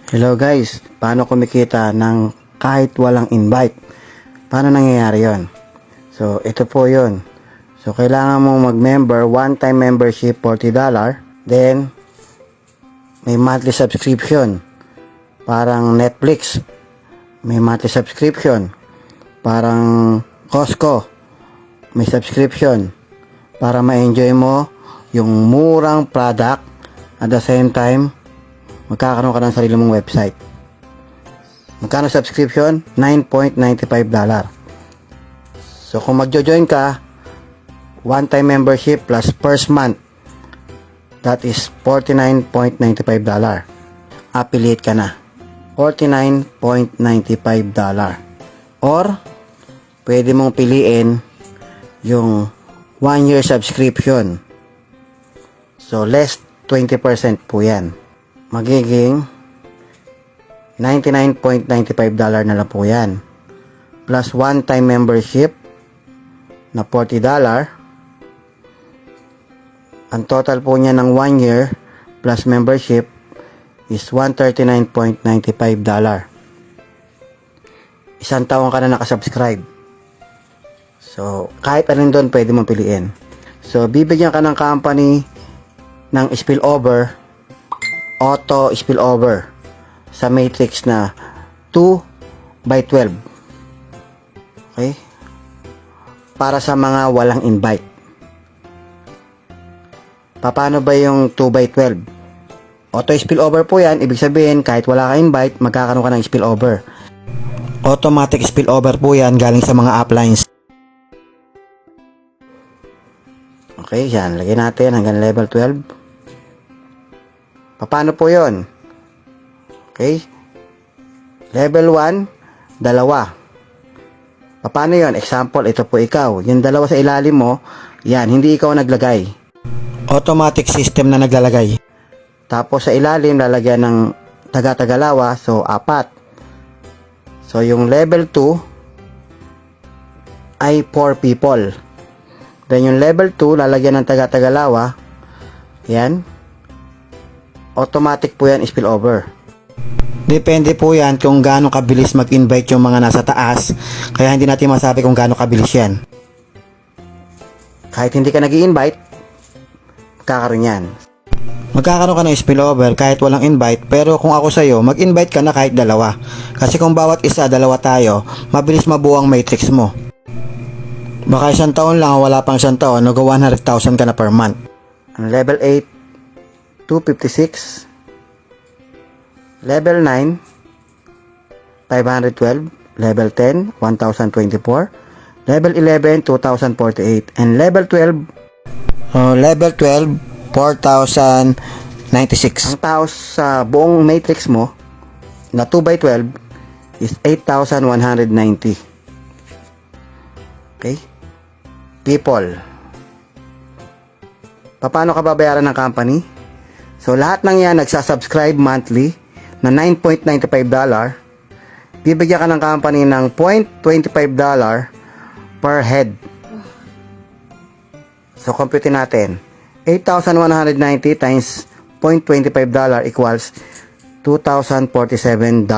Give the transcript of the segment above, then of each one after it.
Hello guys, paano kumikita ng kahit walang invite? Paano nangyayari yon? So, ito po yon. So, kailangan mo mag-member, one-time membership, $40. Then, may monthly subscription. Parang Netflix, may monthly subscription. Parang Costco, may subscription. Para ma-enjoy mo yung murang product at the same time, magkakaroon ka ng sarili mong website. Magkano subscription? $9.95. So, kung magjo-join ka, one-time membership plus first month, that is $49.95. Affiliate ka na. $49.95. Or, pwede mong piliin yung 1-year subscription. So, less 20% po yan. Magiging $99.95 na lang po yan. Plus one-time membership na $40. Ang total po niya ng 1 year plus membership is $139.95. Isang taon ka na nakasubscribe. So, kahit alin doon pwede mong piliin. So, bibigyan ka ng company ng spillover, auto spillover sa matrix na 2/12. Okay? Para sa mga walang invite. Paano ba yung 2/12? Auto spillover po yan. Ibig sabihin, kahit wala ka invite, magkakaroon ka ng spillover. Automatic spillover po yan galing sa mga uplines. Okay, yan. Lagyan natin hanggang level 12. Paano po yon? Okay? Level 1, dalawa. Paano yon? Example, ito po ikaw. Yung dalawa sa ilalim mo, yan, hindi ikaw naglagay. Automatic system na naglalagay. Tapos sa ilalim, lalagyan ng taga-tagalawa, so 4. So yung level 2 ay 4 people. Then yung level 2, lalagyan ng taga-tagalawa. Yan. Automatic po yan spillover. Depende po yan kung gaano kabilis mag-invite yung mga nasa taas. Kaya hindi natin masabi kung gaano kabilis yan. Kahit hindi ka nag-i-invite, magkakaroon yan. Magkakaroon ka ng spillover kahit walang invite. Pero kung ako sa'yo, mag-invite ka na kahit dalawa. Kasi kung bawat isa, dalawa tayo, mabilis mabuo ang matrix mo. Baka isang taon lang, wala pang isang taon, nag-100,000 ka na per month. Level 8, 256. Level 9, 512. Level 10, 1024. Level 11, 2048. And level 12, level 12, 4096. Ang taos sa buong matrix mo na 2/12 is 8,190. Okay? People. Paano ka babayaran ng company? So, lahat ng yan nagsasubscribe monthly na $9.95. Bibigyan ka ng company ng $0.25 per head. So, compute natin. 8,190 times $0.25 equals $2,047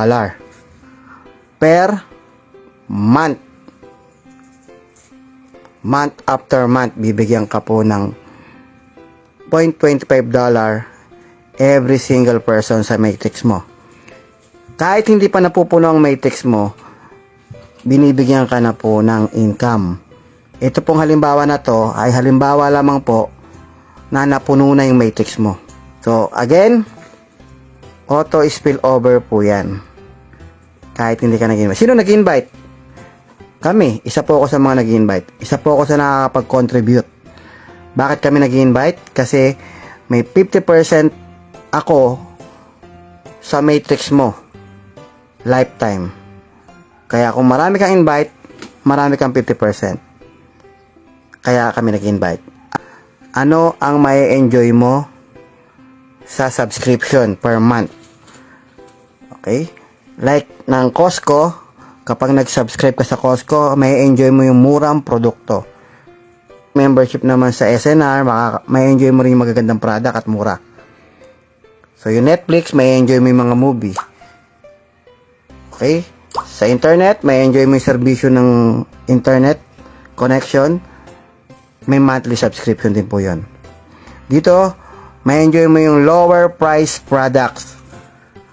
per month. Month after month, bibigyan ka po ng $0.25 every single person sa matrix mo. Kahit hindi pa napupuno ang matrix mo, binibigyan ka na po ng income. Ito pong halimbawa na to ay halimbawa lamang po na napuno na yung matrix mo. So, again, auto spillover po yan. Kahit hindi ka nag-invite. Sino nag-invite? Kami. Isa po ako sa mga nag-invite. Isa po ako sa nakakapag-contribute. Bakit kami nag-invite? Kasi may 50% ako sa matrix mo. Lifetime. Kaya kung marami kang invite, marami kang 50%. Kaya kami nag-invite. Ano ang may enjoy mo sa subscription per month? Okay? Like ng Costco, kapag nag-subscribe ka sa Costco, may enjoy mo yung murang produkto. Membership naman sa SNR, may enjoy mo rin yung magagandang product at mura. So yung Netflix, may enjoy mo yung mga movie. Okay? Sa internet, may enjoy mo yung serbisyo ng internet connection. May monthly subscription din po yon. Dito, may enjoy mo yung lower price products.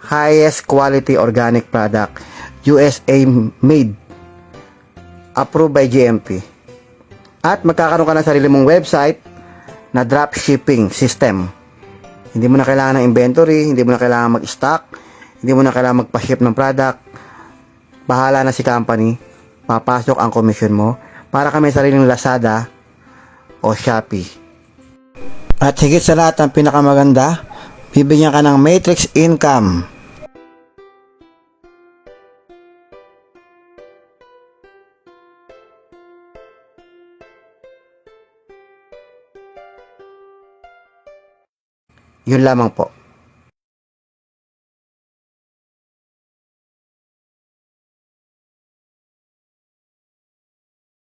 Highest quality organic product. USA made. Approved by GMP. At magkakaroon ka ng sarili mong website na dropshipping system. Hindi mo na kailangan ng inventory, hindi mo na kailangan mag-stock, hindi mo na kailangan magpa-ship ng product. Bahala na si company, papasok ang commission mo para ka may sariling Lazada o Shopee. At higit sa lahat, ang pinakamaganda, bibigyan ka ng matrix income. Yun lamang po.